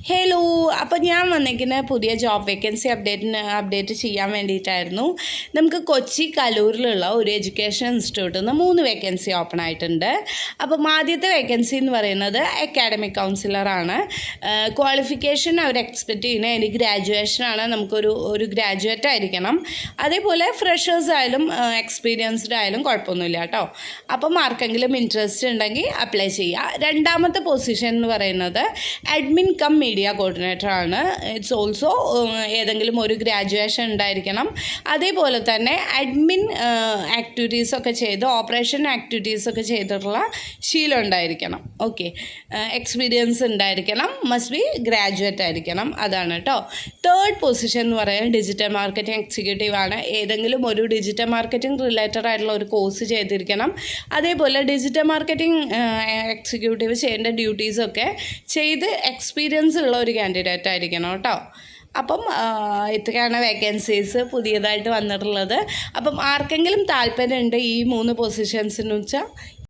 Hello, അപ്പോൾ ഞാൻ വന്നിരിക്കുന്ന പുതിയ ജോബ് വേക്കൻസി അപ്ഡേറ്റ് ചെയ്യാൻ വേണ്ടിയിട്ടായിരുന്നു. നമുക്ക് കൊച്ചി കലൂരിലുള്ള ഒരു എഡ്യൂക്കേഷൻ ഇൻസ്റ്റിറ്റ്യൂട്ടിൽ നിന്ന് 3 വേക്കൻസി ഓപ്പൺ ആയിട്ടുണ്ട്. അപ്പം ആദ്യത്തെ വേക്കൻസി എന്ന് പറയുന്നത് അക്കാഡമിക് കൗൺസിലറാണ്. ക്വാളിഫിക്കേഷൻ അവർ എക്സ്പെക്റ്റ് ചെയ്യുന്നത് ഗ്രാജുവേഷനാണ്. നമുക്കൊരു ഗ്രാജുവേറ്റ് ആയിരിക്കണം. അതേപോലെ ഫ്രഷേഴ്സ് ആയാലും എക്സ്പീരിയൻസ്ഡ് ആയാലും കുഴപ്പമൊന്നുമില്ല കേട്ടോ. അപ്പം ആർക്കെങ്കിലും ഇൻട്രസ്റ്റ് ഉണ്ടെങ്കിൽ അപ്ലൈ ചെയ്യുക. രണ്ടാമത്തെ പൊസിഷൻ എന്ന് പറയുന്നത് അഡ്മിൻ കം മീഡിയ കോർഡിനേറ്റർ ആണ്. ഇറ്റ്സ് ഓൾസോ ഏതെങ്കിലും ഒരു ഗ്രാജുവേഷൻ ഉണ്ടായിരിക്കണം. അതേപോലെ തന്നെ അഡ്മിൻ ആക്ടിവിറ്റീസൊക്കെ ചെയ്ത് ഓപ്പറേഷൻ ആക്ടിവിറ്റീസൊക്കെ ചെയ്തിട്ടുള്ള ശീലം ഉണ്ടായിരിക്കണം. ഓക്കെ, എക്സ്പീരിയൻസ് ഉണ്ടായിരിക്കണം. മസ്റ്റ് ബി ഗ്രാജുവേറ്റ് ആയിരിക്കണം. അതാണ് കേട്ടോ. തേർഡ് പൊസിഷൻ എന്ന് പറയുന്നത് ഡിജിറ്റൽ മാർക്കറ്റിംഗ് എക്സിക്യൂട്ടീവ് ആണ്. ഏതെങ്കിലും ഒരു ഡിജിറ്റൽ മാർക്കറ്റിംഗ് റിലേറ്റഡ് ആയിട്ടുള്ള ഒരു കോഴ്സ് ചെയ്തിരിക്കണം. അതേപോലെ ഡിജിറ്റൽ മാർക്കറ്റിംഗ് എക്സിക്യൂട്ടീവ് ചെയ്യേണ്ട ഡ്യൂട്ടീസൊക്കെ ചെയ്ത് എക്സ്പീരിയൻസ് ഉള്ള ഒരു കാൻഡിഡേറ്റ് ആയിരിക്കണം കേട്ടോ. അപ്പം ഇത്രയാണ് വേക്കൻസീസ് പുതിയതായിട്ട് വന്നിട്ടുള്ളത്. അപ്പം ആർക്കെങ്കിലും താല്പര്യമുണ്ട് ഈ 3 പൊസിഷൻസിന് വെച്ചാൽ